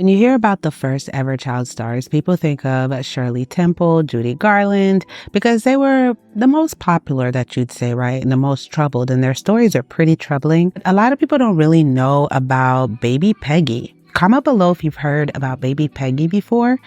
When you hear about the first ever child stars, people think of Shirley Temple, Judy Garland, because they were the most popular, that you'd say, right? And the most troubled, and their stories are pretty troubling. A lot of people don't really know about baby Peggy. Comment below if you've heard about baby Peggy before,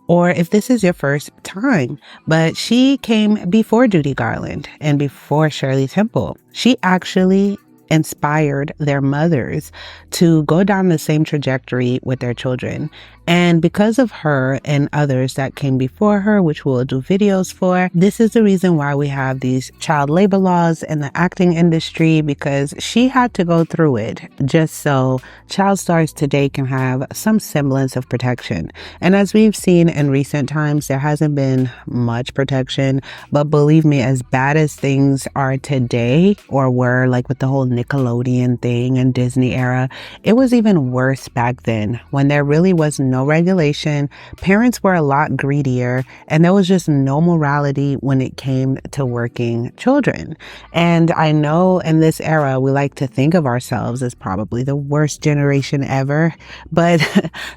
or if this is your first time. But she came before Judy Garland and before Shirley Temple. She actually inspired their mothers to go down the same trajectory with their children. And because of her and others that came before her, which we'll do videos for, this is the reason why we have these child labor laws in the acting industry, because she had to go through it just so child stars today can have some semblance of protection. And as we've seen in recent times, there hasn't been much protection, but believe me, as bad as things are today, or were, like with the whole Nickelodeon thing and Disney era, it was even worse back then when there really was no regulation. Parents were a lot greedier, and there was just no morality when it came to working children. And I know in this era, we like to think of ourselves as probably the worst generation ever, but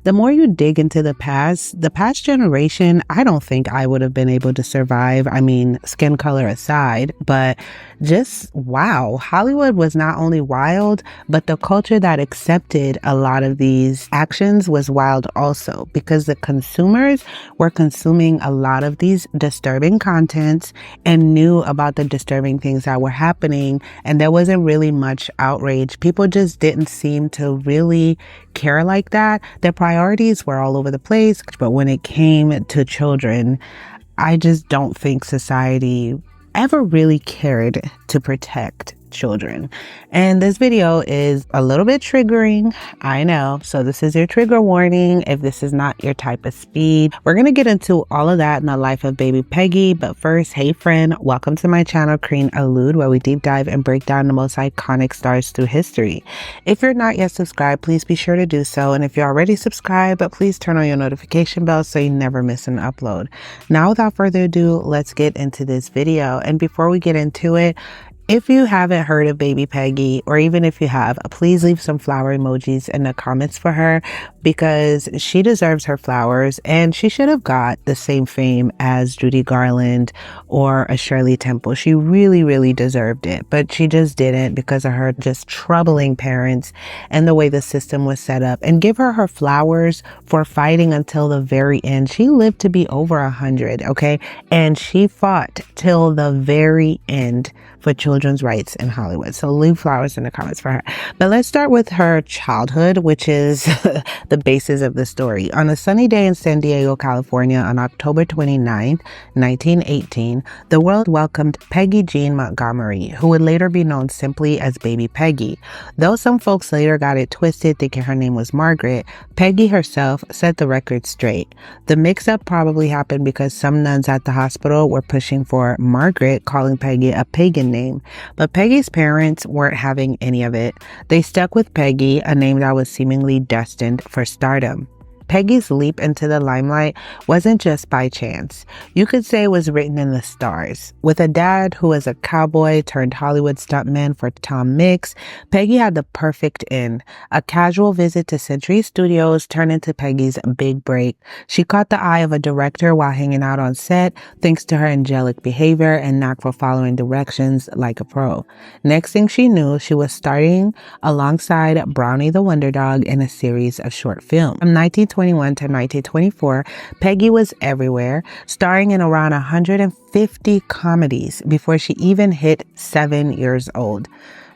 the more you dig into the past generation, I don't think I would have been able to survive. I mean, skin color aside, but just wow. Hollywood was not only wild, but the culture that accepted a lot of these actions was wild also, because the consumers were consuming a lot of these disturbing contents and knew about the disturbing things that were happening, and there wasn't really much outrage. People just didn't seem to really care like that. Their priorities were all over the place, but when it came to children, I just don't think society ever really cared to protect children. And this video is a little bit triggering, I know, so this is your trigger warning if this is not your type of speed. We're gonna get into all of that in the life of baby Peggy, but first, hey friend, welcome to my channel, Crean Allude, where we deep dive and break down the most iconic stars through history. If you're not yet subscribed, please be sure to do so, and if you're already subscribed, please turn on your notification bell so you never miss an upload. Now, without further ado, let's get into this video. And before we get into it, if you haven't heard of baby Peggy, or even if you have, please leave some flower emojis in the comments for her, because she deserves her flowers, and she should have got the same fame as Judy Garland or a Shirley Temple. She really, really deserved it, but she just didn't because of her just troubling parents and the way the system was set up. And give her her flowers for fighting until the very end. She lived to be over 100, okay? And she fought till the very end for children's rights in Hollywood. So leave flowers in the comments for her. But let's start with her childhood, which is the basis of the story. On a sunny day in San Diego, California, on October 29th, 1918, the world welcomed Peggy Jean Montgomery, who would later be known simply as baby Peggy. Though some folks later got it twisted thinking her name was Margaret, Peggy herself set the record straight. The mix-up probably happened because some nuns at the hospital were pushing for Margaret, calling Peggy a pagan name. But Peggy's parents weren't having any of it. They stuck with Peggy, a name that was seemingly destined for stardom. Peggy's leap into the limelight wasn't just by chance. You could say it was written in the stars. With a dad who was a cowboy turned Hollywood stuntman for Tom Mix, Peggy had the perfect end. A casual visit to Century Studios turned into Peggy's big break. She caught the eye of a director while hanging out on set, thanks to her angelic behavior and knack for following directions like a pro. Next thing she knew, she was starring alongside Brownie the Wonder Dog in a series of short films. From 1921 to 1924, Peggy was everywhere, starring in around 150 comedies before she even hit 7 years old.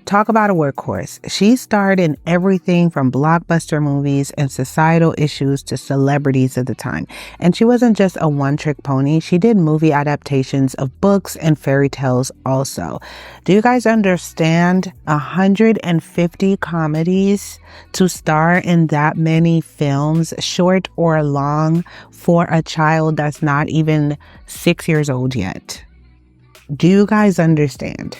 Talk about a workhorse. She starred in everything from blockbuster movies and societal issues to celebrities of the time. And she wasn't just a one-trick pony. She did movie adaptations of books and fairy tales also. Do you guys understand? 150 comedies to star in that many films, short or long, for a child that's not even 6 years old yet. Do you guys understand?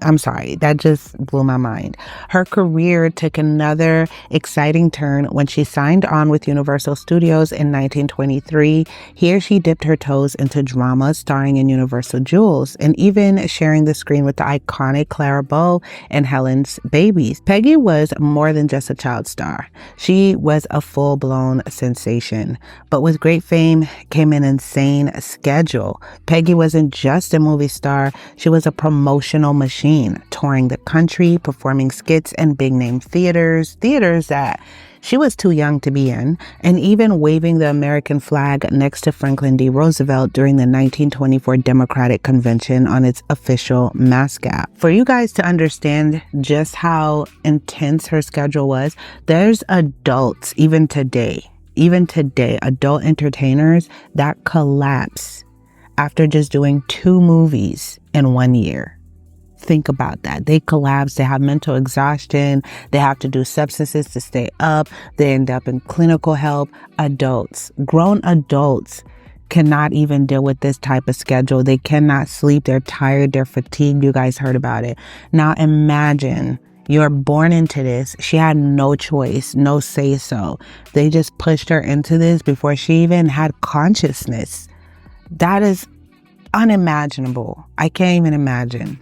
I'm sorry, that just blew my mind. Her career took another exciting turn when she signed on with Universal Studios in 1923. Here she dipped her toes into drama, starring in Universal Jewels, and even sharing the screen with the iconic Clara Bow and Helen's Babies. Peggy was more than just a child star. She was a full-blown sensation. But with great fame came an insane schedule. Peggy wasn't just a movie star, she was a promotional machine, touring the country, performing skits in big-name theaters that she was too young to be in, and even waving the American flag next to Franklin D. Roosevelt during the 1924 Democratic Convention on its official mascot. For you guys to understand just how intense her schedule was, there's adults, even today, adult entertainers that collapse after just doing 2 movies in 1 year. Think about that. They collapse. They have mental exhaustion. They have to do substances to stay up. They end up in clinical help. Adults, grown adults, cannot even deal with this type of schedule. They cannot sleep. They're tired. They're fatigued. You guys heard about it. Now imagine you're born into this. She had no choice, no say so. They just pushed her into this before she even had consciousness. That is unimaginable. I can't even imagine.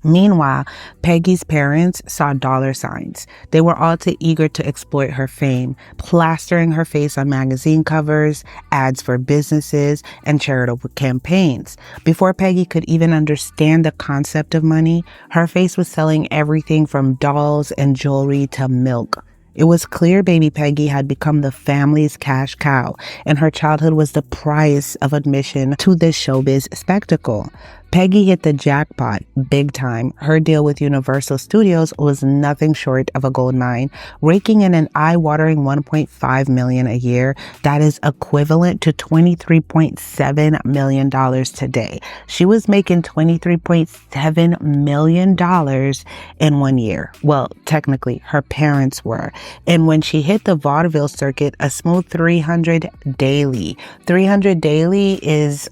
Meanwhile, Peggy's parents saw dollar signs. They were all too eager to exploit her fame, plastering her face on magazine covers, ads for businesses, and charitable campaigns. Before Peggy could even understand the concept of money, her face was selling everything from dolls and jewelry to milk. It was clear baby Peggy had become the family's cash cow, and her childhood was the price of admission to this showbiz spectacle. Peggy hit the jackpot big time. Her deal with Universal Studios was nothing short of a gold mine, raking in an eye-watering $1.5 million a year. That is equivalent to $23.7 million today. She was making $23.7 million in 1 year. Well, technically, her parents were. And when she hit the vaudeville circuit, a smooth 300 daily. 300 daily is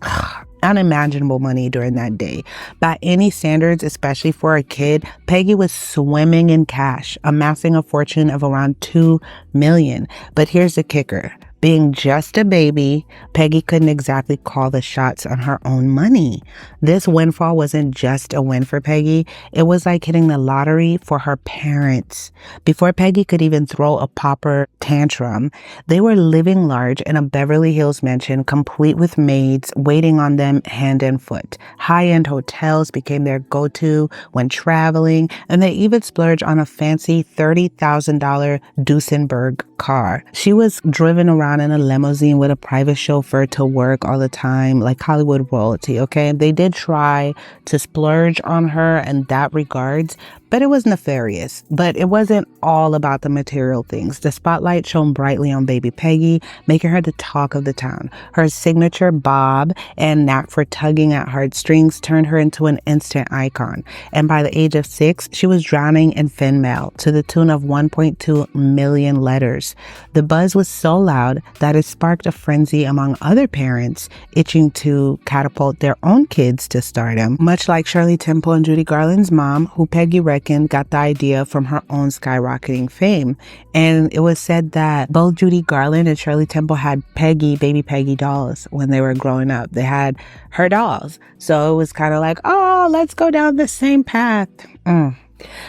unimaginable money during that day. By any standards, especially for a kid, Peggy was swimming in cash, amassing a fortune of around $2 million. But here's the kicker. Being just a baby, Peggy couldn't exactly call the shots on her own money. This windfall wasn't just a win for Peggy. It was like hitting the lottery for her parents. Before Peggy could even throw a proper tantrum, they were living large in a Beverly Hills mansion, complete with maids waiting on them hand and foot. High-end hotels became their go-to when traveling, and they even splurged on a fancy $30,000 Duesenberg car. She was driven around in a limousine with a private chauffeur to work all the time, like Hollywood royalty, okay? They did try to splurge on her in that regards, but it was nefarious. But it wasn't all about the material things. The spotlight shone brightly on baby Peggy, making her the talk of the town. Her signature bob and knack for tugging at heartstrings turned her into an instant icon. And by the age of 6, she was drowning in fan mail to the tune of 1.2 million letters. The buzz was so loud that it sparked a frenzy among other parents itching to catapult their own kids to stardom. Much like Shirley Temple and Judy Garland's mom, who Peggy reckoned got the idea from her own skyrocketing fame. And it was said that both Judy Garland and Shirley Temple had baby Peggy dolls when they were growing up. They had her dolls. So it was kind of like, oh, let's go down the same path.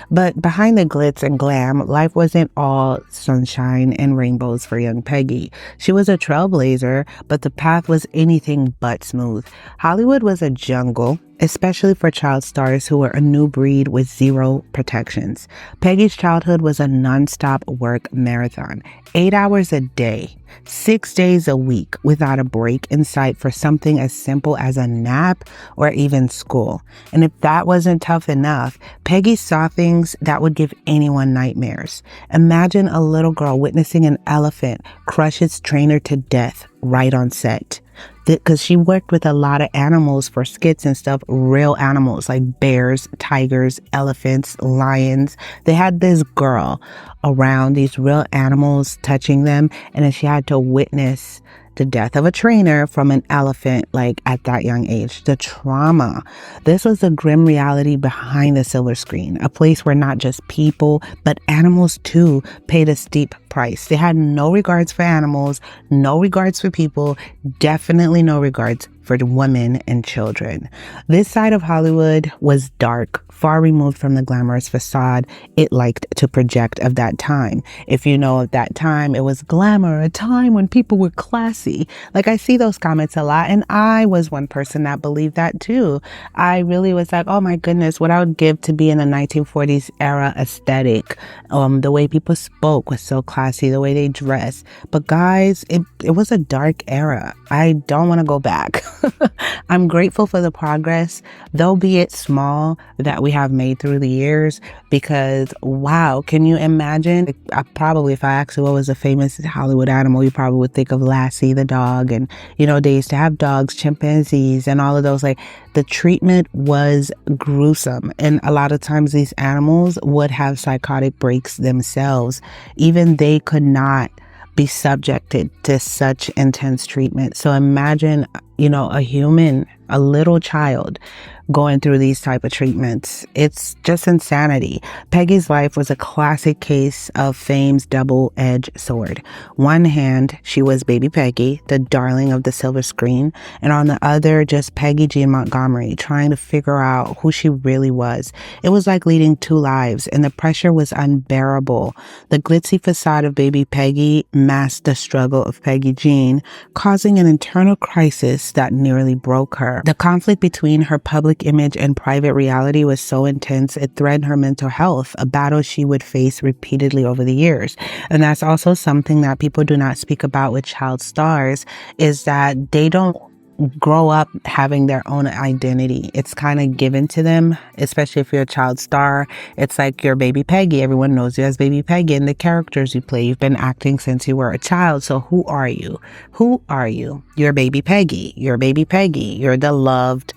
But behind the glitz and glam, life wasn't all sunshine and rainbows for young Peggy. She was a trailblazer, but the path was anything but smooth. Hollywood was a jungle, especially for child stars who were a new breed with zero protections. Peggy's childhood was a nonstop work marathon, 8 hours a day, 6 days a week, without a break in sight for something as simple as a nap or even school. And if that wasn't tough enough, Peggy saw things that would give anyone nightmares. Imagine a little girl witnessing an elephant crush its trainer to death right on set. Because she worked with a lot of animals for skits and stuff, real animals like bears, tigers, elephants, lions. They had this girl around these real animals touching them, and then she had to witness the death of a trainer from an elephant, like at that young age, the trauma. This was the grim reality behind the silver screen, a place where not just people, but animals too paid a steep price. They had no regards for animals, no regards for people, definitely no regards for women and children. This side of Hollywood was dark, far removed from the glamorous facade it liked to project of that time. If you know of that time, it was glamour, a time when people were classy. Like, I see those comments a lot, and I was one person that believed that too. I really was like, oh my goodness, what I would give to be in a 1940s era aesthetic. The way people spoke was so classy, the way they dressed. But guys, it was a dark era. I don't want to go back. I'm grateful for the progress, though be it small, that we have made through the years, because wow, can you imagine? If I asked you what was a famous Hollywood animal, you probably would think of Lassie the dog. And, they used to have dogs, chimpanzees, and all of those. Like, the treatment was gruesome. And a lot of times these animals would have psychotic breaks themselves. Even they could not be subjected to such intense treatment. So imagine, a human, a little child going through these type of treatments. It's just insanity. Peggy's life was a classic case of fame's double-edged sword. One hand, she was baby Peggy, the darling of the silver screen, and on the other, just Peggy Jean Montgomery, trying to figure out who she really was. It was like leading two lives, and the pressure was unbearable. The glitzy facade of baby Peggy masked the struggle of Peggy Jean, causing an internal crisis that nearly broke her. The conflict between her public image and private reality was so intense it threatened her mental health, a battle she would face repeatedly over the years. And that's also something that people do not speak about with child stars, is that they don't grow up having their own identity. It's kind of given to them, especially if you're a child star. It's like you're baby Peggy. Everyone knows you as baby Peggy, and the characters you play, you've been acting since you were a child. So who are you? Who are you? You're baby Peggy. You're baby Peggy. You're the loved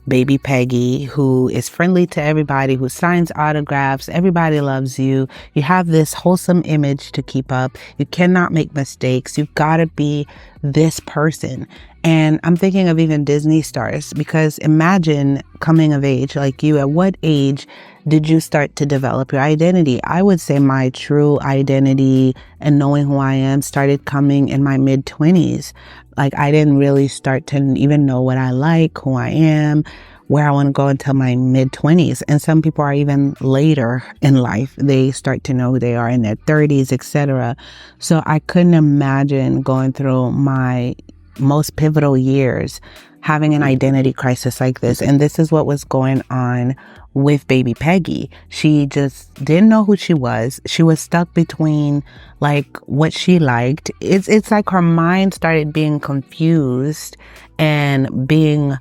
baby Peggy who is friendly to everybody, who signs autographs. Everybody loves you. You have this wholesome image to keep up. You cannot make mistakes. You've got to be this person. And I'm thinking of even Disney stars, because imagine coming of age like you. At what age did you start to develop your identity? I would say my true identity and knowing who I am started coming in my mid-20s. Like, I didn't really start to even know what I like, who I am, where I want to go until my mid-20s. And some people are even later in life. They start to know who they are in their 30s, etc. So I couldn't imagine going through my most pivotal years having an identity crisis like this. And this is what was going on with baby Peggy. She just didn't know who she was. She was stuck between like what she liked. It's like her mind started being confused and being,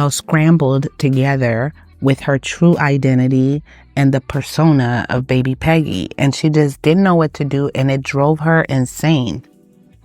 scrambled together with her true identity and the persona of baby Peggy. And she just didn't know what to do, and it drove her insane.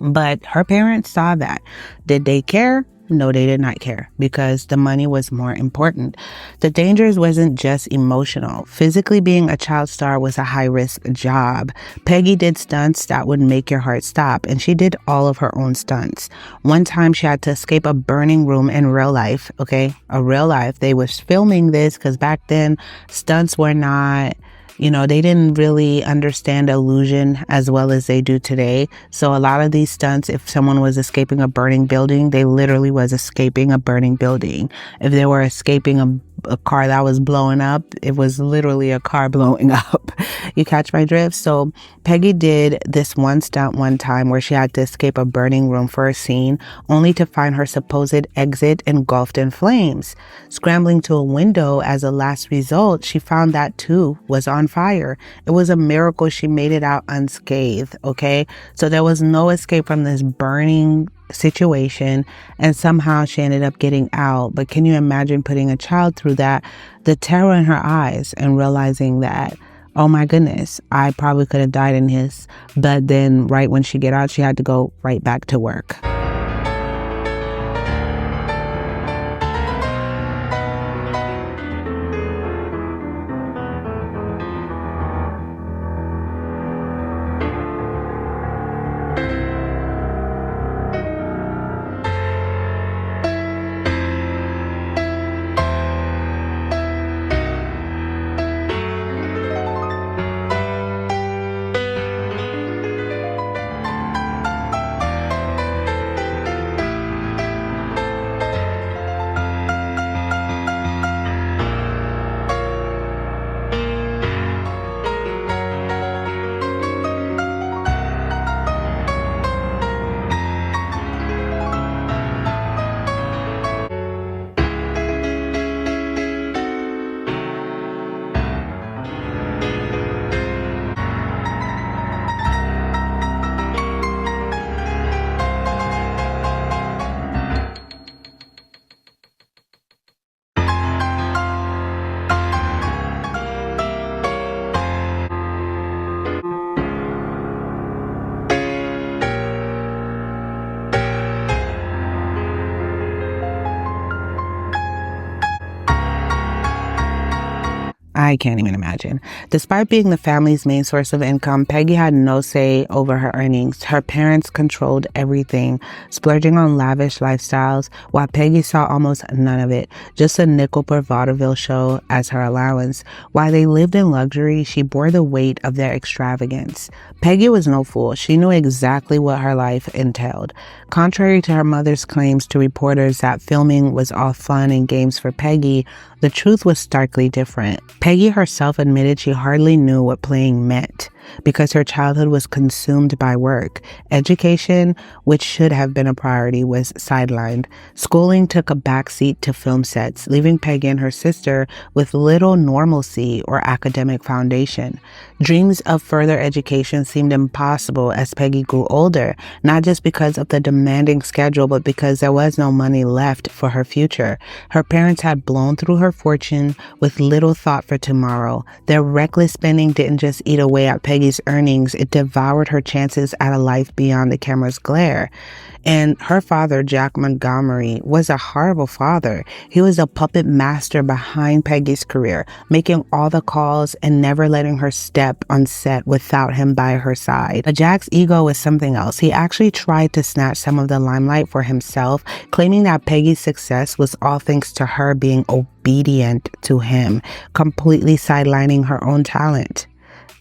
But her parents saw that. Did they care? No, they did not care, because the money was more important. The dangers wasn't just emotional. Physically being a child star was a high-risk job. Peggy did stunts that would make your heart stop, and she did all of her own stunts. One time she had to escape a burning room in real life, okay? A real life. They was filming this because back then stunts were not... they didn't really understand illusion as well as they do today. So a lot of these stunts, if someone was escaping a burning building, they literally was escaping a burning building. If they were escaping a car that was blowing up, it was literally a car blowing up. You catch my drift? So Peggy did this one stunt one time where she had to escape a burning room for a scene, only to find her supposed exit engulfed in flames. Scrambling to a window as a last result, she found that too was on fire. It was a miracle she made it out unscathed, okay? So there was no escape from this burning situation, and somehow she ended up getting out. But can you imagine putting a child through that? The terror in her eyes, and realizing that, oh my goodness, I probably could have died in this. But then right when she get out, she had to go right back to work. I can't even imagine. Despite being the family's main source of income, Peggy had no say over her earnings. Her parents controlled everything, splurging on lavish lifestyles, while Peggy saw almost none of it, just a nickel per vaudeville show as her allowance. While they lived in luxury, she bore the weight of their extravagance. Peggy was no fool. She knew exactly what her life entailed. Contrary to her mother's claims to reporters that filming was all fun and games for Peggy, the truth was starkly different. Peggy herself admitted she hardly knew what playing meant because her childhood was consumed by work. Education, which should have been a priority, was sidelined. Schooling took a backseat to film sets, leaving Peggy and her sister with little normalcy or academic foundation. Dreams of further education seemed impossible as Peggy grew older, not just because of the demanding schedule, but because there was no money left for her future. Her parents had blown through her fortune with little thought for tomorrow. Their reckless spending didn't just eat away at Peggy's earnings, it devoured her chances at a life beyond the camera's glare. And her father, Jack Montgomery, was a horrible father. He was a puppet master behind Peggy's career, making all the calls and never letting her step on set without him by her side. But Jack's ego was something else. He actually tried to snatch some of the limelight for himself, claiming that Peggy's success was all thanks to her being obedient to him, completely sidelining her own talent.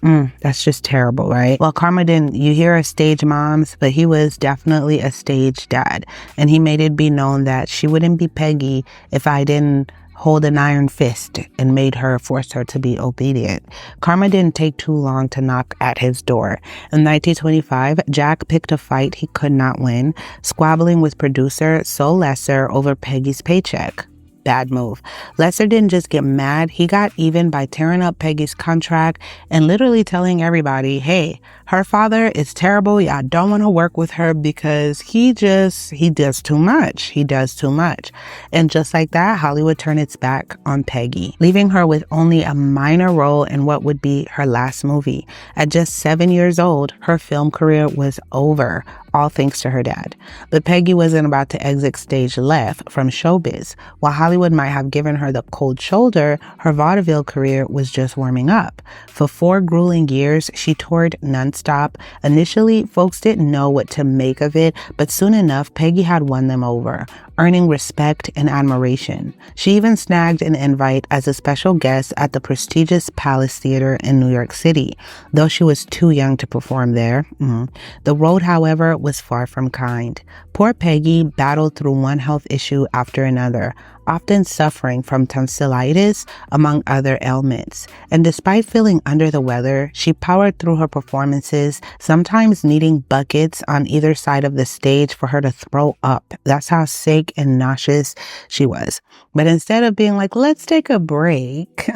That's just terrible, right? Well, Karma didn't, you hear of stage moms, but he was definitely a stage dad. And he made it be known that she wouldn't be Peggy if I didn't hold an iron fist and force her to be obedient. Karma didn't take too long to knock at his door. In 1925, Jack picked a fight he could not win, squabbling with producer Sol Lesser over Peggy's paycheck. Bad move. Lesser didn't just get mad, he got even by tearing up Peggy's contract and literally telling everybody, hey, her father is terrible, I don't want to work with her because he does too much. He does too much. And just like that, Hollywood turned its back on Peggy, leaving her with only a minor role in what would be her last movie. At just 7 years old, her film career was over, all thanks to her dad. But Peggy wasn't about to exit stage left from showbiz. While Hollywood might have given her the cold shoulder, her vaudeville career was just warming up. For 4 grueling years, she toured nonstop. Initially, folks didn't know what to make of it, but soon enough, Peggy had won them over, earning respect and admiration. She even snagged an invite as a special guest at the prestigious Palace Theater in New York City, though she was too young to perform there. The road, however, was far from kind. Poor Peggy battled through one health issue after another, often suffering from tonsillitis, among other ailments. And despite feeling under the weather, she powered through her performances, sometimes needing buckets on either side of the stage for her to throw up. That's how sick and nauseous she was. But instead of being like, let's take a break,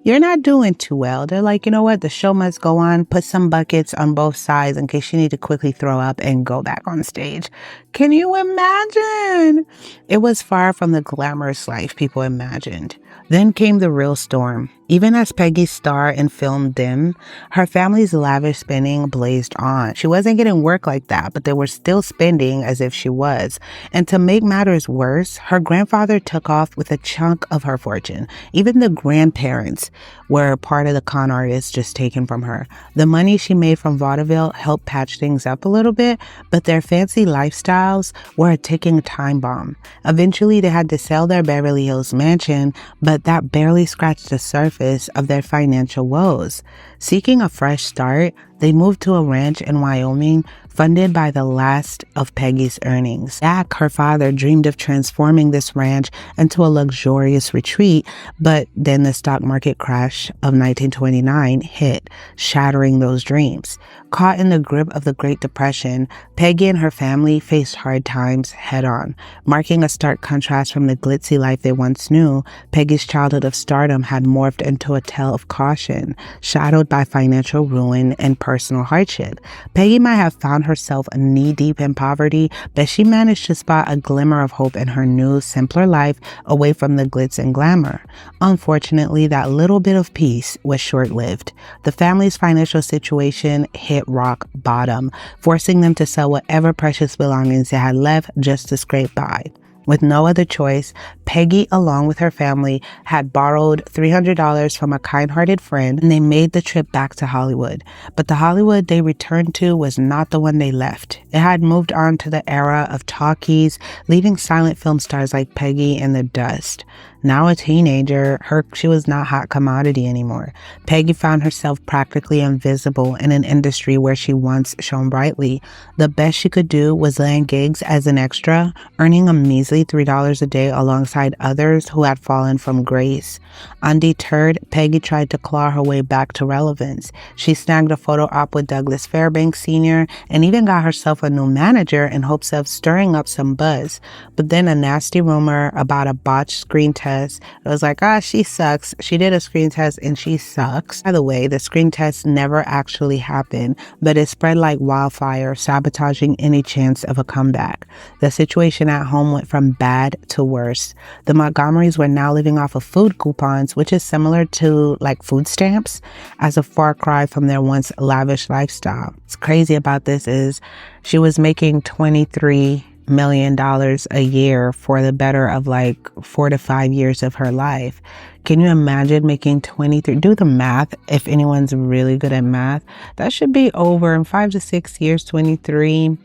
you're not doing too well. They're like, you know what? The show must go on. Put some buckets on both sides in case you need to quickly throw up and go back on stage. Can you imagine? It was far from the glamorous life people imagined. Then came the real storm. Even as Peggy's star in film dimmed, her family's lavish spending blazed on. She wasn't getting work like that, but they were still spending as if she was. And to make matters worse, her grandfather took off with a chunk of her fortune. Even the grandparents were part of the con artists just taken from her. The money she made from vaudeville helped patch things up a little bit, but their fancy lifestyles were a ticking time bomb. Eventually, they had to sell their Beverly Hills mansion, but that barely scratched the surface of their financial woes. Seeking a fresh start, they moved to a ranch in Wyoming, funded by the last of Peggy's earnings. Jack, her father, dreamed of transforming this ranch into a luxurious retreat, but then the stock market crash of 1929 hit, shattering those dreams. Caught in the grip of the Great Depression, Peggy and her family faced hard times head-on. Marking a stark contrast from the glitzy life they once knew, Peggy's childhood of stardom had morphed into a tale of caution, shadowed by financial ruin and personal hardship. Peggy might have found herself knee-deep in poverty, but she managed to spot a glimmer of hope in her new, simpler life away from the glitz and glamour. Unfortunately, that little bit of peace was short-lived. The family's financial situation hit rock bottom, forcing them to sell whatever precious belongings they had left just to scrape by. With no other choice, Peggy, along with her family, had borrowed $300 from a kind-hearted friend, and they made the trip back to Hollywood. But the Hollywood they returned to was not the one they left. It had moved on to the era of talkies, leaving silent film stars like Peggy in the dust. Now a teenager, she was not hot commodity anymore. Peggy found herself practically invisible in an industry where she once shone brightly. The best she could do was land gigs as an extra, earning a measly $3 a day alongside others who had fallen from grace. Undeterred, Peggy tried to claw her way back to relevance. She snagged a photo op with Douglas Fairbanks Sr. and even got herself a new manager in hopes of stirring up some buzz. But then a nasty rumor about a botched screen test. It was like, she sucks. She did a screen test and she sucks. By the way, the screen test never actually happened, but it spread like wildfire, sabotaging any chance of a comeback. The situation at home went from bad to worse. The Montgomerys were now living off of food coupons, which is similar to like food stamps, as a far cry from their once lavish lifestyle. What's crazy about this is she was making $23 million a year for the better of like 4 to 5 years of her life. Can you imagine making 23? Do the math. If anyone's really good at math, that should be over in 5 to 6 years, 23.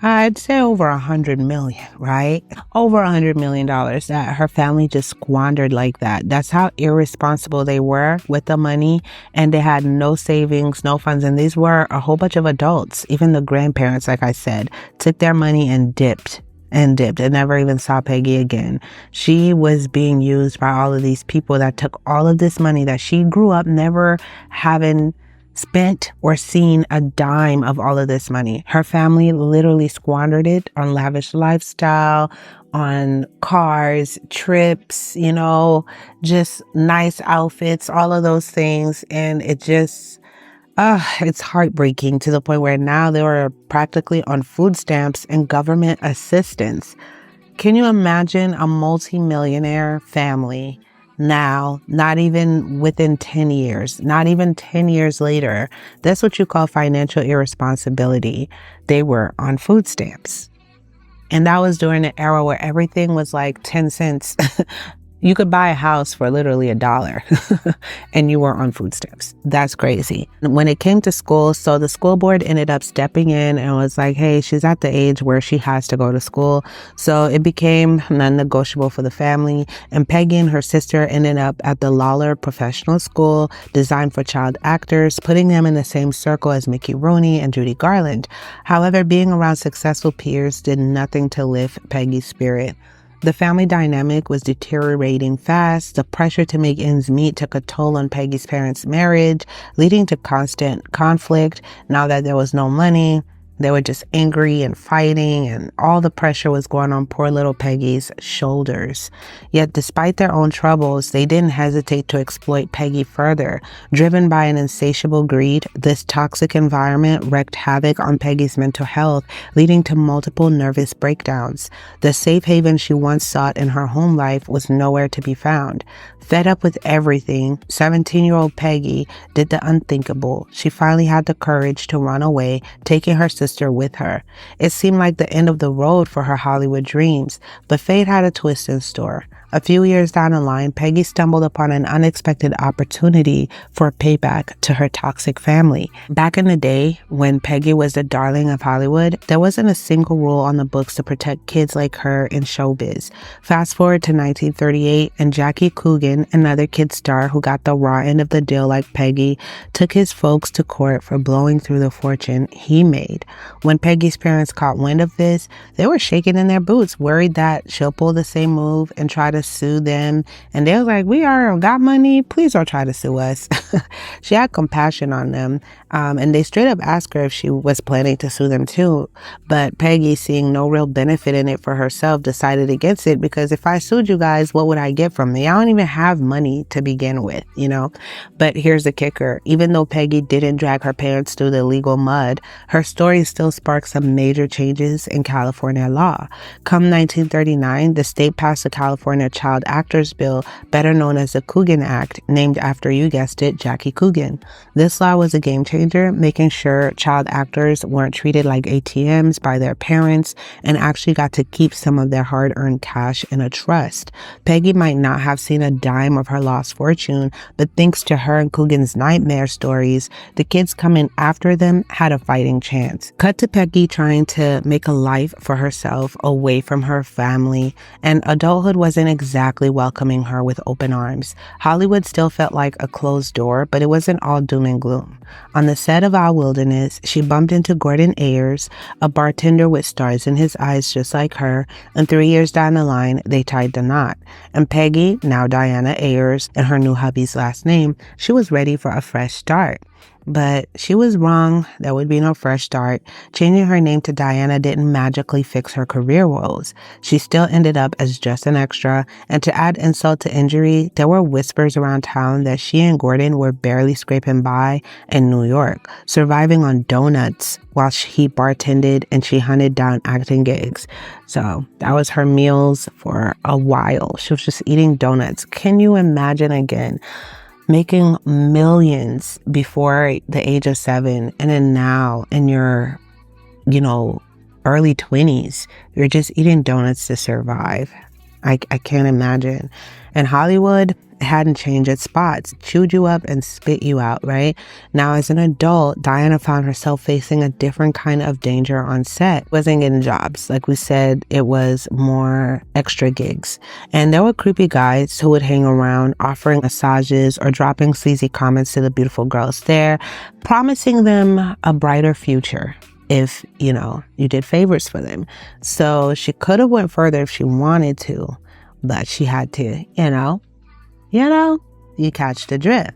I'd say over 100 million, right? Over $100 million that her family just squandered like that. That's how irresponsible they were with the money. And they had no savings, no funds. And these were a whole bunch of adults. Even the grandparents, like I said, took their money and dipped and never even saw Peggy again. She was being used by all of these people that took all of this money that she grew up never having spent or seen a dime of all of this money. Her family literally squandered it on lavish lifestyle, on cars, trips, just nice outfits, all of those things. And it just, it's heartbreaking to the point where now they were practically on food stamps and government assistance. Can you imagine a multi-millionaire family now, not even within 10 years, not even 10 years later? That's what you call financial irresponsibility. They were on food stamps. And that was during an era where everything was like 10 cents. You could buy a house for literally $1 and you were on food stamps. That's crazy. When it came to school, so the school board ended up stepping in and was like, hey, she's at the age where she has to go to school. So it became non-negotiable for the family. And Peggy and her sister ended up at the Lawler Professional School, designed for child actors, putting them in the same circle as Mickey Rooney and Judy Garland. However, being around successful peers did nothing to lift Peggy's spirit. The family dynamic was deteriorating fast. The pressure to make ends meet took a toll on Peggy's parents' marriage, leading to constant conflict. Now that there was no money, they were just angry and fighting, and all the pressure was going on poor little Peggy's shoulders. Yet despite their own troubles, they didn't hesitate to exploit Peggy further. Driven by an insatiable greed, this toxic environment wreaked havoc on Peggy's mental health, leading to multiple nervous breakdowns. The safe haven she once sought in her home life was nowhere to be found. Fed up with everything, 17-year-old Peggy did the unthinkable. She finally had the courage to run away, taking her sister with her. It seemed like the end of the road for her Hollywood dreams, but fate had a twist in store. A few years down the line, Peggy stumbled upon an unexpected opportunity for payback to her toxic family. Back in the day, when Peggy was the darling of Hollywood, there wasn't a single rule on the books to protect kids like her in showbiz. Fast forward to 1938, and Jackie Coogan, another kid star who got the raw end of the deal like Peggy, took his folks to court for blowing through the fortune he made. When Peggy's parents caught wind of this, they were shaking in their boots, worried that she'll pull the same move and try to sue them. And they was like, we are got money, please don't try to sue us. She had compassion on them, and they straight up asked her if she was planning to sue them too. But Peggy, seeing no real benefit in it for herself, decided against it, because if I sued you guys, what would I get from me? I don't even have money to begin with, But here's the kicker. Even though Peggy didn't drag her parents through the legal mud, her story still sparked some major changes in California law. Come 1939, the state passed the California Child Actors Bill, better known as the Coogan Act, named after, you guessed it, Jackie Coogan. This law was a game changer changer, making sure child actors weren't treated like ATMs by their parents and actually got to keep some of their hard-earned cash in a trust. Peggy might not have seen a dime of her lost fortune, but thanks to her and Coogan's nightmare stories, the kids coming after them had a fighting chance. Cut to Peggy trying to make a life for herself away from her family, and adulthood wasn't exactly welcoming her with open arms. Hollywood still felt like a closed door, but it wasn't all doom and gloom. On the set of Our Wilderness, she bumped into Gordon Ayers, a bartender with stars in his eyes just like her, and 3 years down the line, they tied the knot. And Peggy, now Diana Ayers, and her new hubby's last name, she was ready for a fresh start. But she was wrong. There would be no fresh start. Changing her name to Diana didn't magically fix her career woes. She still ended up as just an extra, and to add insult to injury, there were whispers around town that she and Gordon were barely scraping by in New York, surviving on donuts while he bartended and she hunted down acting gigs. So that was her meals for a while. She was just eating donuts. Can you imagine again? Making millions before the age of 7, and then now in your, early 20s, you're just eating donuts to survive. I can't imagine. And Hollywood hadn't changed its spots, chewed you up and spit you out, right? Now, as an adult, Diana found herself facing a different kind of danger on set. Wasn't getting jobs. Like we said, it was more extra gigs. And there were creepy guys who would hang around offering massages or dropping sleazy comments to the beautiful girls there, promising them a brighter future if, you did favors for them. So she could have went further if she wanted to, but she had to, you catch the drift.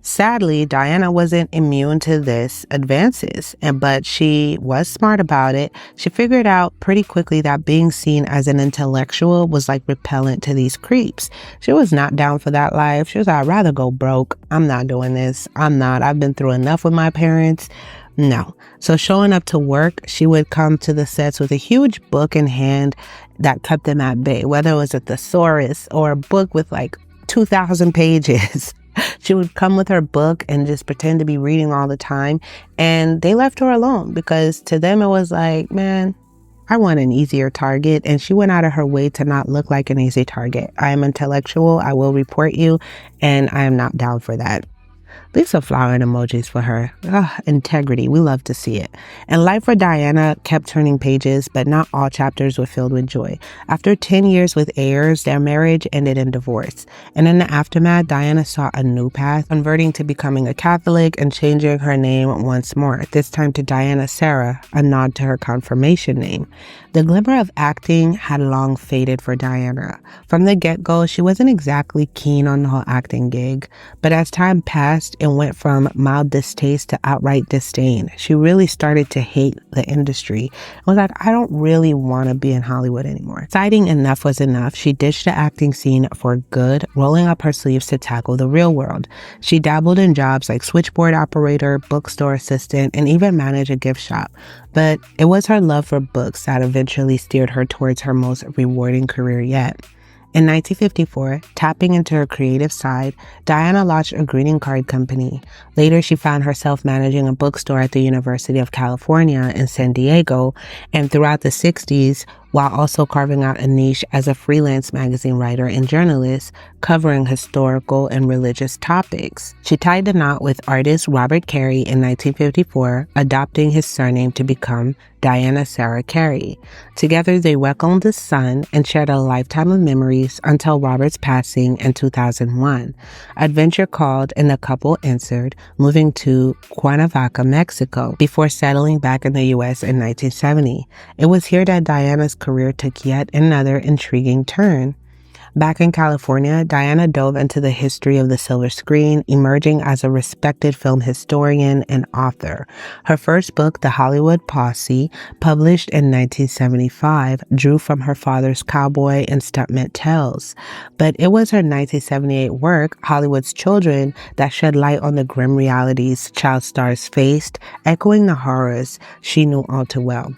Sadly, Diana wasn't immune to this advances, but she was smart about it. She figured out pretty quickly that being seen as an intellectual was like repellent to these creeps. She was not down for that life. She was like, I'd rather go broke. I'm not doing this. I've been through enough with my parents. No. So showing up to work, she would come to the sets with a huge book in hand that kept them at bay, whether it was a thesaurus or a book with like 2,000 pages. She would come with her book and just pretend to be reading all the time. And they left her alone because to them it was like, man, I want an easier target. And she went out of her way to not look like an easy target. I am intellectual. I will report you. And I am not down for that. Leave some flowering emojis for her. Integrity. We love to see it. And life for Diana kept turning pages, but not all chapters were filled with joy. After 10 years with Ayers, their marriage ended in divorce. And in the aftermath, Diana saw a new path, converting to becoming a Catholic and changing her name once more, this time to Diana Sarah, a nod to her confirmation name. The glimmer of acting had long faded for Diana. From the get-go, she wasn't exactly keen on the whole acting gig, but as time passed, it went from mild distaste to outright disdain. She really started to hate the industry. It was like, I don't really want to be in Hollywood anymore. Deciding enough was enough, she ditched the acting scene for good, rolling up her sleeves to tackle the real world. She dabbled in jobs like switchboard operator, bookstore assistant, and even managed a gift shop. But it was her love for books that eventually steered her towards her most rewarding career yet. In 1954, tapping into her creative side, Diana launched a greeting card company. Later, she found herself managing a bookstore at the University of California in San Diego, and throughout the 60s, while also carving out a niche as a freelance magazine writer and journalist, covering historical and religious topics. She tied the knot with artist Robert Carey in 1954, adopting his surname to become Diana Sarah Carey. Together, they welcomed a son and shared a lifetime of memories until Robert's passing in 2001. Adventure called and the couple answered, moving to Cuernavaca, Mexico, before settling back in the U.S. in 1970. It was here that Diana's career took yet another intriguing turn. Back in California, Diana dove into the history of the silver screen, emerging as a respected film historian and author. Her first book, The Hollywood Posse, published in 1975, drew from her father's cowboy and stuntman tales. But it was her 1978 work, Hollywood's Children, that shed light on the grim realities child stars faced, echoing the horrors she knew all too well.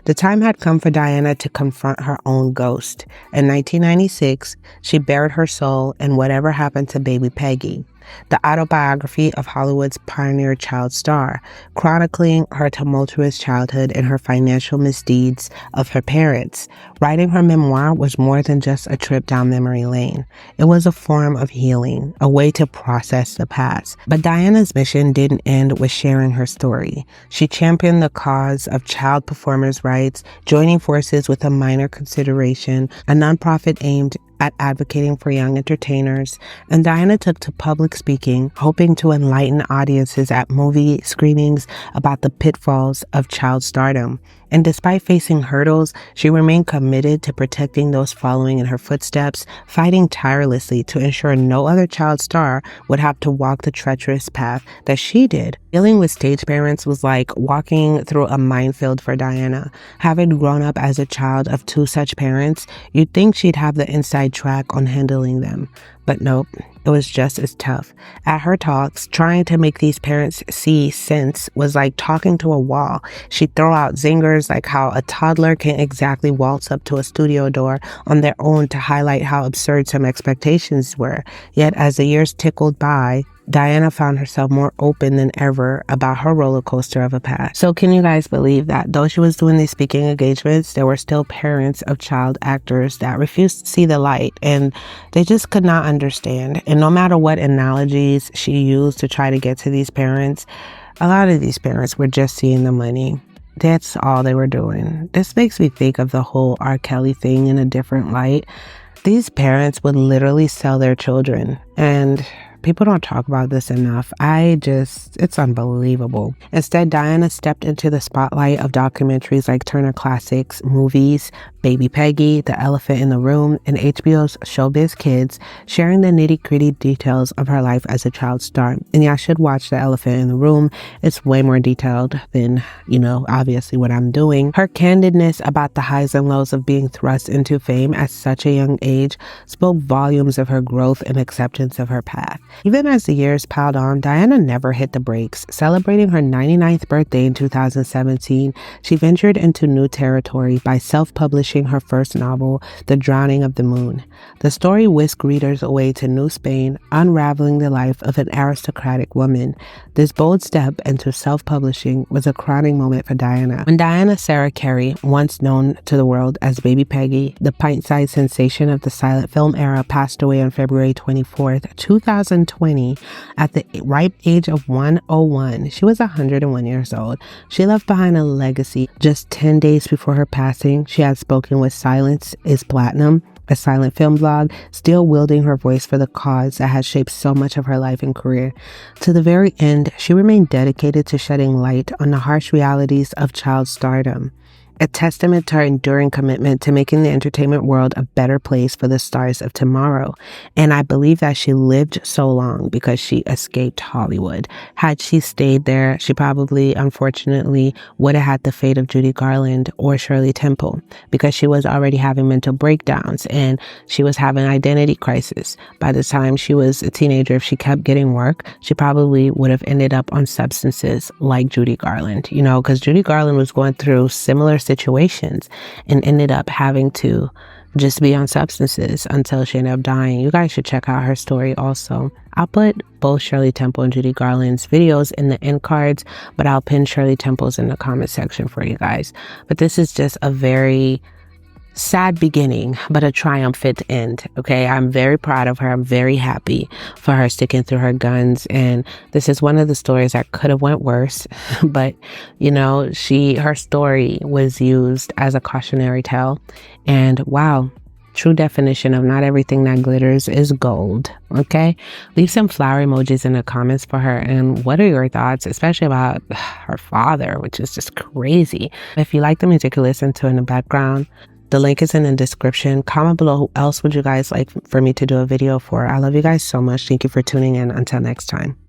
The time had come for Diana to confront her own ghost. In 1996, she bared her soul in Whatever Happened to Baby Peggy. the autobiography of Hollywood's pioneer child star, chronicling her tumultuous childhood and her financial misdeeds of her parents. Writing her memoir was more than just a trip down memory lane. It was a form of healing, a way to process the past. But Diana's mission didn't end with sharing her story. She championed the cause of child performers' rights, joining forces with A Minor Consideration, a nonprofit aimed at advocating for young entertainers, and Diana took to public speaking, hoping to enlighten audiences at movie screenings about the pitfalls of child stardom. And despite facing hurdles, she remained committed to protecting those following in her footsteps, fighting tirelessly to ensure no other child star would have to walk the treacherous path that she did. Dealing with stage parents was like walking through a minefield for Diana. Having grown up as a child of two such parents, you'd think she'd have the inside track on handling them. But nope, it was just as tough. At her talks, trying to make these parents see sense was like talking to a wall. She'd throw out zingers like how a toddler can't exactly waltz up to a studio door on their own to highlight how absurd some expectations were. Yet as the years tickled by, Diana found herself more open than ever about her roller coaster of a past. So can you guys believe that though she was doing these speaking engagements, there were still parents of child actors that refused to see the light, and they just could not understand. And no matter what analogies she used to try to get to these parents, a lot of these parents were just seeing the money. That's all they were doing. This makes me think of the whole R. Kelly thing in a different light. These parents would literally sell their children, and people don't talk about this enough. It's unbelievable. Instead, Diana stepped into the spotlight of documentaries like Turner Classics, movies, Baby Peggy, The Elephant in the Room, and HBO's Showbiz Kids, sharing the nitty-gritty details of her life as a child star. And y'all should watch The Elephant in the Room. It's way more detailed than, obviously what I'm doing. Her candidness about the highs and lows of being thrust into fame at such a young age spoke volumes of her growth and acceptance of her path. Even as the years piled on, Diana never hit the brakes. Celebrating her 99th birthday in 2017, she ventured into new territory by self-publishing her first novel, The Drowning of the Moon. The story whisked readers away to New Spain, unraveling the life of an aristocratic woman. This bold step into self-publishing was a crowning moment for Diana. When Diana Sarah Carey, once known to the world as Baby Peggy, the pint-sized sensation of the silent film era, passed away on February 24th, 2020, at the ripe age of 101. She was 101 years old. She left behind a legacy. Just 10 days before her passing, she had spoken with Silence is Platinum, a silent film blog, still wielding her voice for the cause that has shaped so much of her life and career. To the very end, she remained dedicated to shedding light on the harsh realities of child stardom, a testament to her enduring commitment to making the entertainment world a better place for the stars of tomorrow. And I believe that she lived so long because she escaped Hollywood. Had she stayed there, she probably, unfortunately, would have had the fate of Judy Garland or Shirley Temple, because she was already having mental breakdowns and she was having identity crisis. By the time she was a teenager, if she kept getting work, she probably would have ended up on substances like Judy Garland, because Judy Garland was going through similar situations and ended up having to just be on substances until she ended up dying. You guys should check out her story also. I'll put both Shirley Temple and Judy Garland's videos in the end cards, but I'll pin Shirley Temple's in the comment section for you guys. But this is just a very sad beginning, but a triumphant end. Okay, I'm very proud of her. I'm very happy for her sticking through her guns. And this is one of the stories that could have went worse, but her story was used as a cautionary tale. And wow, true definition of not everything that glitters is gold. Okay, leave some flower emojis in the comments for her. And what are your thoughts, especially about her father, which is just crazy. If you like the music you listen to in the background, the link is in the description. Comment below who else would you guys like for me to do a video for. I love you guys so much. Thank you for tuning in. Until next time.